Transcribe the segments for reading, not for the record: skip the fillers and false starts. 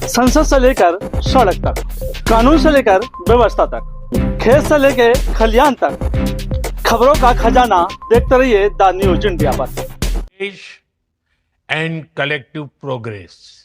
संसद से लेकर सड़क तक, कानून से लेकर व्यवस्था तक, खेत से लेकर खलियान तक, खबरों का खजाना देखते रहिए द न्यूज इंडिया पर। And collective progress.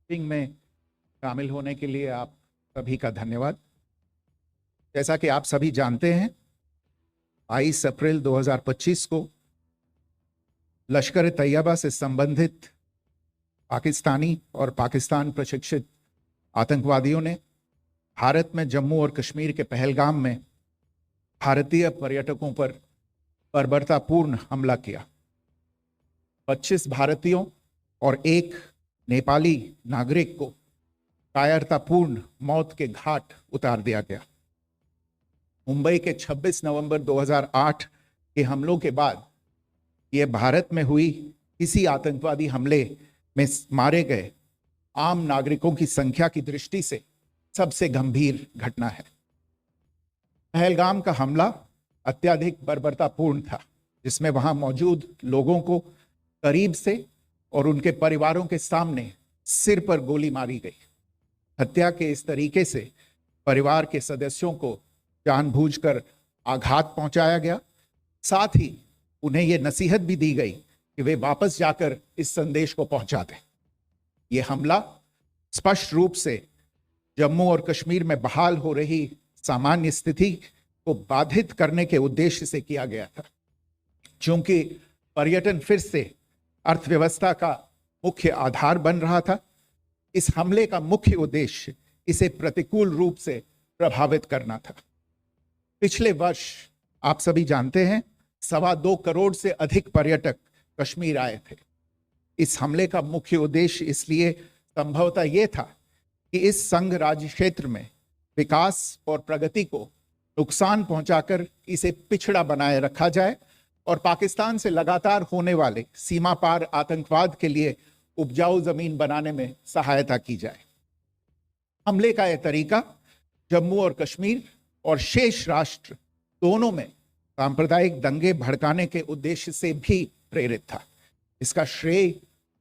में शामिल होने के लिए आप सभी का धन्यवाद। जैसा कि आप सभी जानते हैं, 22 अप्रैल 2025 को लश्कर तैयबा से संबंधित पाकिस्तानी और पाकिस्तान प्रशिक्षित आतंकवादियों ने भारत में जम्मू और कश्मीर के पहलगाम में भारतीय पर्यटकों पर बर्बरतापूर्ण हमला किया। 25 भारतीयों और एक नेपाली नागरिक को कायरतापूर्ण मौत के घाट उतार दिया गया। मुंबई के 26 नवंबर 2008 के हमलों के बाद यह भारत में हुई किसी आतंकवादी हमले में मारे गए आम नागरिकों की संख्या की दृष्टि से सबसे गंभीर घटना है। पहलगाम का हमला अत्यधिक बर्बरतापूर्ण था, जिसमें वहां मौजूद लोगों को करीब से और उनके परिवारों के सामने सिर पर गोली मारी गई। हत्या के इस तरीके से परिवार के सदस्यों को जानबूझकर आघात पहुंचाया गया। साथ ही उन्हें यह नसीहत भी दी गई कि वे वापस जाकर इस संदेश को पहुंचा दें। यह हमला स्पष्ट रूप से जम्मू और कश्मीर में बहाल हो रही सामान्य स्थिति को बाधित करने के उद्देश्य से किया गया था। चूंकि पर्यटन फिर से अर्थव्यवस्था का मुख्य आधार बन रहा था, इस हमले का मुख्य उद्देश्य इसे प्रतिकूल रूप से प्रभावित करना था। पिछले वर्ष आप सभी जानते हैं 2.25 करोड़ से अधिक पर्यटक कश्मीर आए थे। इस हमले का मुख्य उद्देश्य इसलिए संभवतः यह था कि इस संघ राज्य क्षेत्र में विकास और प्रगति को नुकसान पहुंचाकर इसे पिछड़ा बनाए रखा जाए और पाकिस्तान से लगातार होने वाले सीमा पार आतंकवाद के लिए उपजाऊ जमीन बनाने में सहायता की जाए। हमले का यह तरीका जम्मू और कश्मीर और शेष राष्ट्र दोनों में सांप्रदायिक दंगे भड़काने के उद्देश्य से भी प्रेरित था। इसका श्रेय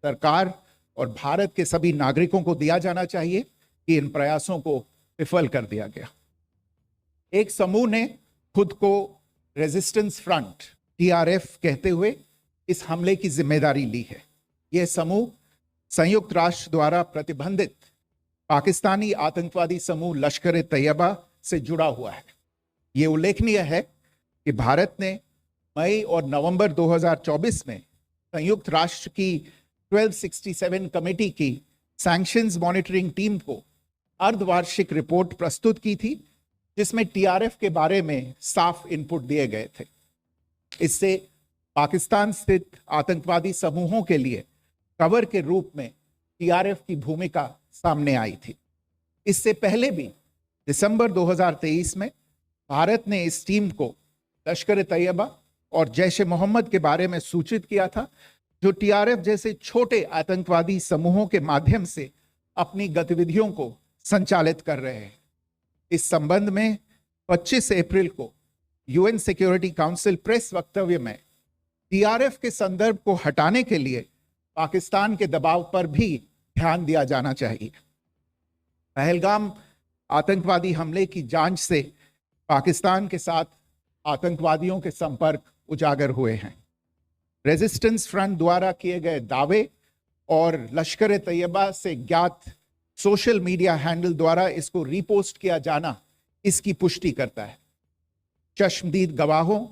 सरकार और भारत के सभी नागरिकों को दिया जाना चाहिए कि इन प्रयासों को विफल कर दिया गया। एक समूह ने खुद को रेजिस्टेंस फ्रंट TRF कहते हुए इस हमले की जिम्मेदारी ली है। यह समूह संयुक्त राष्ट्र द्वारा प्रतिबंधित पाकिस्तानी आतंकवादी समूह लश्कर तैयबा से जुड़ा हुआ है। यह उल्लेखनीय है कि भारत ने मई और नवंबर 2024 में संयुक्त राष्ट्र की 1267 कमेटी की सैंक्शंस मॉनिटरिंग टीम को अर्धवार्षिक रिपोर्ट प्रस्तुत की थी, जिसमें TRF के बारे में साफ इनपुट दिए गए थे। इससे पाकिस्तान स्थित आतंकवादी समूहों के लिए कवर के रूप में TRF की भूमिका सामने आई थी। इससे पहले भी दिसंबर 2023 में भारत ने इस टीम को लश्कर तैयबा और जैश ए मोहम्मद के बारे में सूचित किया था, जो टीआरएफ जैसे छोटे आतंकवादी समूहों के माध्यम से अपनी गतिविधियों को संचालित कर रहे हैं। इस संबंध में 25 अप्रैल को यूएन सिक्योरिटी काउंसिल प्रेस वक्तव्य में टीआरएफ के संदर्भ को हटाने के लिए पाकिस्तान के दबाव पर भी ध्यान दिया जाना चाहिए। पहलगाम आतंकवादी हमले की जांच से पाकिस्तान के साथ आतंकवादियों के संपर्क उजागर हुए हैं। रेजिस्टेंस फ्रंट द्वारा किए गए दावे और लश्कर तैयबा से ज्ञात सोशल मीडिया हैंडल द्वारा इसको रीपोस्ट किया जाना इसकी पुष्टि करता है। चश्मदीद गवाहों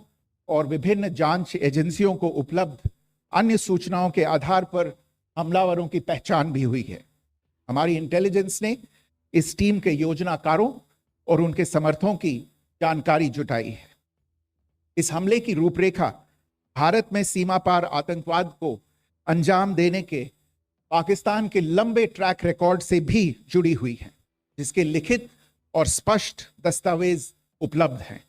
और विभिन्न जांच एजेंसियों को उपलब्ध अन्य सूचनाओं के आधार पर हमलावरों की पहचान भी हुई है। हमारी इंटेलिजेंस ने इस टीम के योजनाकारों और उनके समर्थकों की जानकारी जुटाई है। इस हमले की रूपरेखा भारत में सीमा पार आतंकवाद को अंजाम देने के पाकिस्तान के लंबे ट्रैक रिकॉर्ड से भी जुड़ी हुई है, जिसके लिखित और स्पष्ट दस्तावेज उपलब्ध हैं।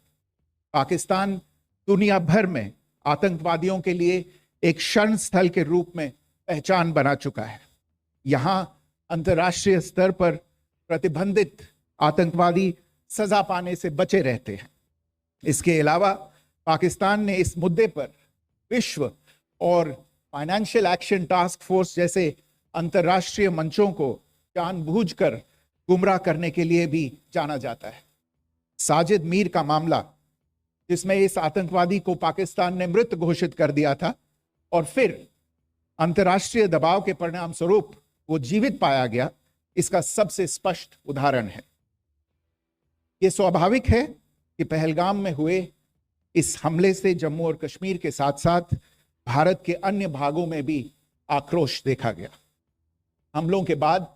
पाकिस्तान दुनिया भर में आतंकवादियों के लिए एक शरण स्थल के रूप में पहचान बना चुका है। यहाँ अंतर्राष्ट्रीय स्तर पर प्रतिबंधित आतंकवादी सजा पाने से बचे रहते हैं। इसके अलावा पाकिस्तान ने इस मुद्दे पर विश्व और फाइनेंशियल एक्शन टास्क फोर्स जैसे अंतर्राष्ट्रीय मंचों को जानबूझकर गुमराह करने के लिए भी जाना जाता है। साजिद मीर का मामला, जिसमें इस आतंकवादी को पाकिस्तान ने मृत घोषित कर दिया था और फिर अंतर्राष्ट्रीय दबाव के परिणाम स्वरूप वो जीवित पाया गया, इसका सबसे स्पष्ट उदाहरण है। ये स्वाभाविक है कि पहलगाम में हुए इस हमले से जम्मू और कश्मीर के साथ साथ भारत के अन्य भागों में भी आक्रोश देखा गया। हमलों के बाद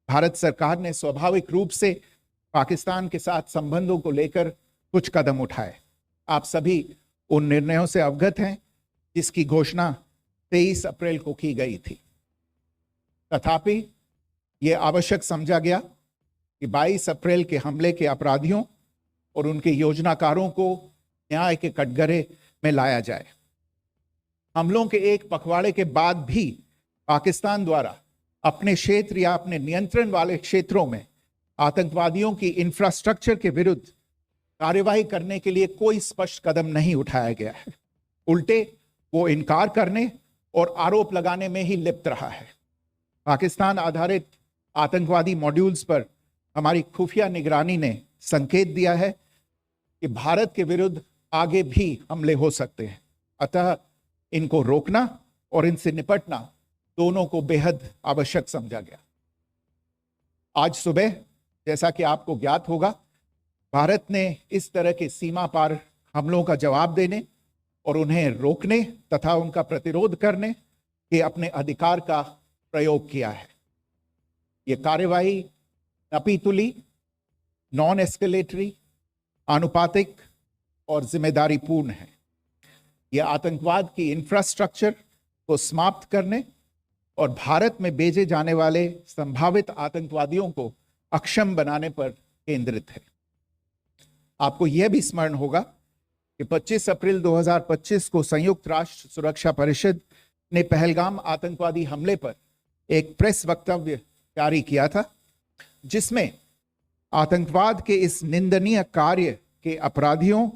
भारत सरकार ने स्वाभाविक रूप से पाकिस्तान के साथ संबंधों को लेकर कुछ कदम उठाए। आप सभी उन निर्णयों से अवगत हैं जिसकी घोषणा 23 अप्रैल को की गई थी। तथापि यह आवश्यक समझा गया कि 22 अप्रैल के हमले के अपराधियों और उनके योजनाकारों को न्याय के कटघरे में लाया जाए। हमलों के एक पखवाड़े के बाद भी पाकिस्तान द्वारा अपने क्षेत्र या अपने नियंत्रण वाले क्षेत्रों में आतंकवादियों की इंफ्रास्ट्रक्चर के विरुद्ध कार्यवाही करने के लिए कोई स्पष्ट कदम नहीं उठाया गया है। उल्टे वो इनकार करने और आरोप लगाने में ही लिप्त रहा है। पाकिस्तान आधारित आतंकवादी मॉड्यूल्स पर हमारी खुफिया निगरानी ने संकेत दिया है कि भारत के विरुद्ध आगे भी हमले हो सकते हैं। अतः इनको रोकना और इनसे निपटना दोनों को बेहद आवश्यक समझा गया। आज सुबह, जैसा कि आपको ज्ञात होगा, भारत ने इस तरह के सीमा पार हमलों का जवाब देने और उन्हें रोकने तथा उनका प्रतिरोध करने के अपने अधिकार का प्रयोग किया है। ये कार्यवाही नपीतुली, नॉन एस्केलेटरी, आनुपातिक और जिम्मेदारीपूर्ण है। यह आतंकवाद की इंफ्रास्ट्रक्चर को समाप्त करने और भारत में भेजे जाने वाले संभावित आतंकवादियों को अक्षम बनाने पर केंद्रित है। आपको यह भी स्मरण होगा कि 25 अप्रैल 2025 को संयुक्त राष्ट्र सुरक्षा परिषद ने पहलगाम आतंकवादी हमले पर एक प्रेस वक्तव्य जारी किया था, जिसमें आतंकवाद के इस निंदनीय कार्य के अपराधियों,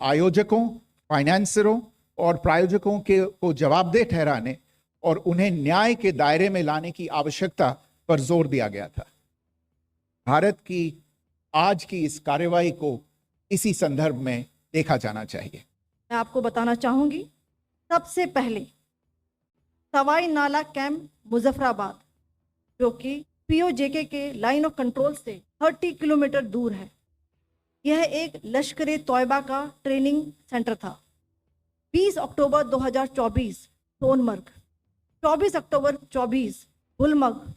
आयोजकों, फाइनेंसरों और प्रायोजकों को जवाबदेह ठहराने और उन्हें न्याय के दायरे में लाने की आवश्यकता पर जोर दिया गया था। भारत की आज की इस कार्यवाही को इसी संदर्भ में देखा जाना चाहिए। मैं आपको बताना चाहूंगी, सबसे पहले सवाई नाला कैंप मुजफ्फराबाद, जो कि पीओजेके के लाइन ऑफ कंट्रोल से 30 किलोमीटर दूर है, यह एक लश्कर तोयबा का ट्रेनिंग सेंटर था। 20 अक्टूबर 2024 सोनमर्ग, 24 अक्टूबर 24 गुलमर्ग,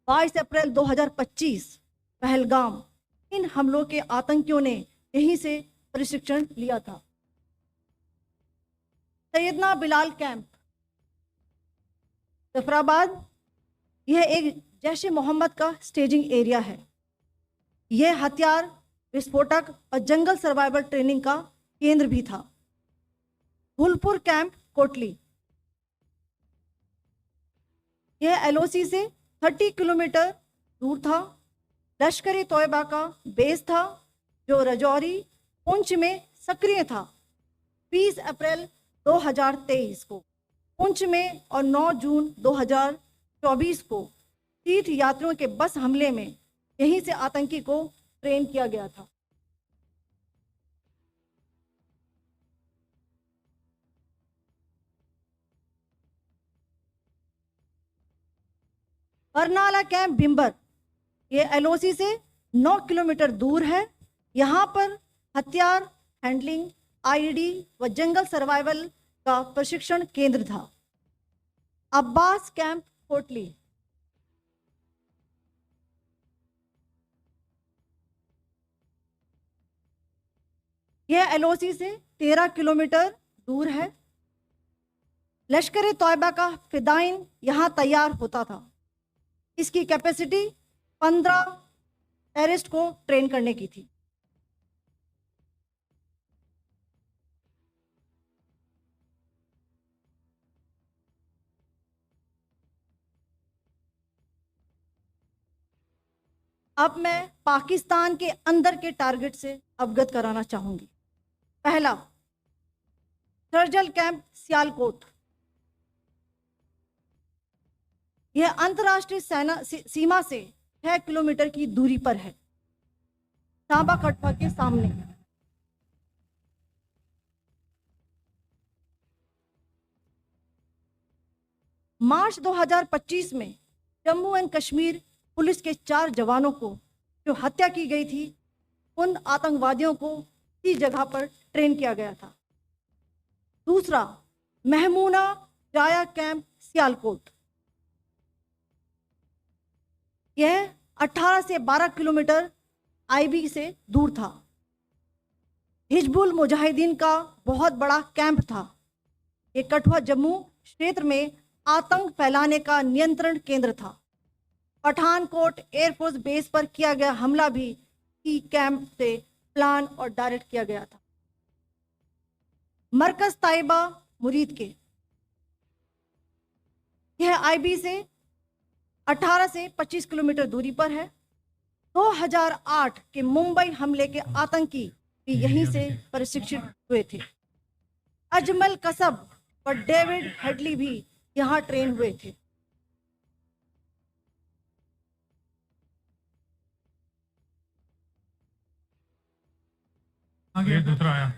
22 अप्रैल 2025 पहलगाम, इन हमलों के आतंकियों ने यहीं से प्रशिक्षण लिया था। सैयदना बिलाल कैंप जफराबाद, यह एक जैश ए मोहम्मद का स्टेजिंग एरिया है। यह हथियार, विस्फोटक और जंगल सर्वाइवल ट्रेनिंग का केंद्र भी था। फूलपुर कैंप कोटली, यह एलओसी से 30 किलोमीटर दूर था। लश्कर तोयबा का बेस था जो रजौरी, पुंछ में सक्रिय था। 20 अप्रैल 2023 को पुंछ में और 9 जून 2024 को तीर्थ यात्रियों के बस हमले में यहीं से आतंकी को ट्रेन किया गया था। बरनाला कैंप भिंबर, ये एलओसी से 9 किलोमीटर दूर है। यहाँ पर हथियार, हैंडलिंग, आईडी व जंगल सर्वाइवल का प्रशिक्षण केंद्र था। अब्बास कैंप कोटली, यह एलओसी से 13 किलोमीटर दूर है। लश्कर तोयबा का फिदाइन यहाँ तैयार होता था। इसकी कैपेसिटी 15 टेररिस्ट को ट्रेन करने की थी। अब मैं पाकिस्तान के अंदर के टारगेट से अवगत कराना चाहूंगी। पहला, सर्जल कैंप सियालकोट, यह अंतर्राष्ट्रीय सीमा से 6 किलोमीटर की दूरी पर है, सांबा कटवा के सामने। मार्च 2025 में जम्मू एंड कश्मीर पुलिस के 4 जवानों को जो हत्या की गई थी, उन आतंकवादियों को इसी जगह पर ट्रेन किया गया था। दूसरा, महमूना जाया कैंप सियालकोट, यह 18 से 12 किलोमीटर आईबी से दूर था। हिजबुल मुजाहिदीन का बहुत बड़ा कैंप था। ये कठुआ जम्मू क्षेत्र में आतंक फैलाने का नियंत्रण केंद्र था। पठानकोट एयरफोर्स बेस पर किया गया हमला भी इसी कैंप से प्लान और डायरेक्ट किया गया था। मरकज ताइबा मुरीद के, यह आईबी से 18 से 25 किलोमीटर दूरी पर है। 2008 के मुंबई हमले के आतंकी भी यहीं से प्रशिक्षित हुए थे। अजमल कसब और डेविड हेडली भी यहाँ ट्रेन हुए थे। आगे दूसरा आया।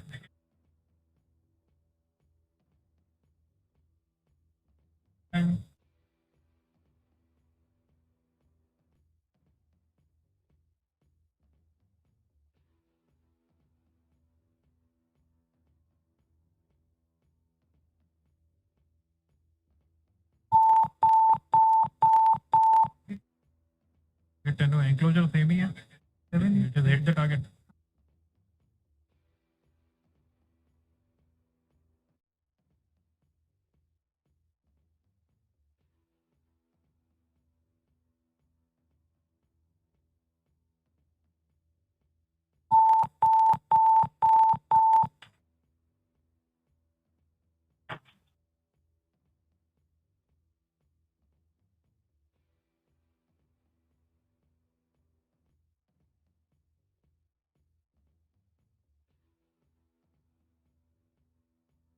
एंक्लोजर सेम ही है। Just hit the target.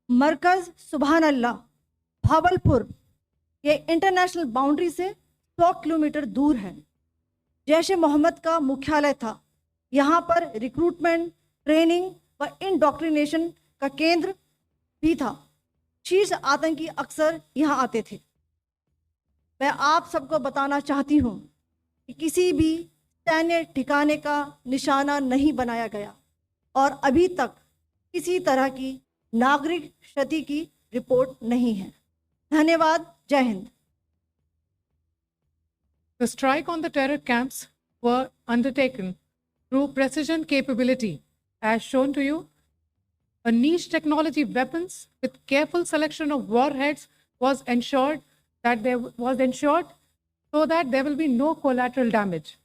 मरकज सुभान अल्लाह भावलपुर, ये इंटरनेशनल बाउंड्री से 100 किलोमीटर दूर है। जैश ए मोहम्मद का मुख्यालय था। यहाँ पर रिक्रूटमेंट, ट्रेनिंग व इंडोक्ट्रिनेशन का केंद्र भी था। शीर्ष आतंकी अक्सर यहाँ आते थे। मैं आप सबको बताना चाहती हूँ कि किसी भी सैन्य ठिकाने का निशाना नहीं बनाया गया और अभी तक किसी तरह की नागरिक क्षति की रिपोर्ट नहीं है। धन्यवाद। जय Hind. The strike on the terror camps were undertaken through precision capability, as shown to you. A niche technology weapons with careful selection of warheads was ensured so that there will be no collateral damage.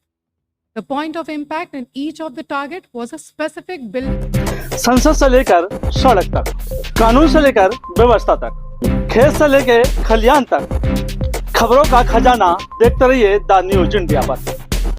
The point of impact in each of the target was a specific building. संसद से लेकर सड़क तक, कानून से लेकर व्यवस्था तक, खेत से लेकर खलियान तक, खबरों का खजाना देखते रहिए द न्यूज इंडिया पर।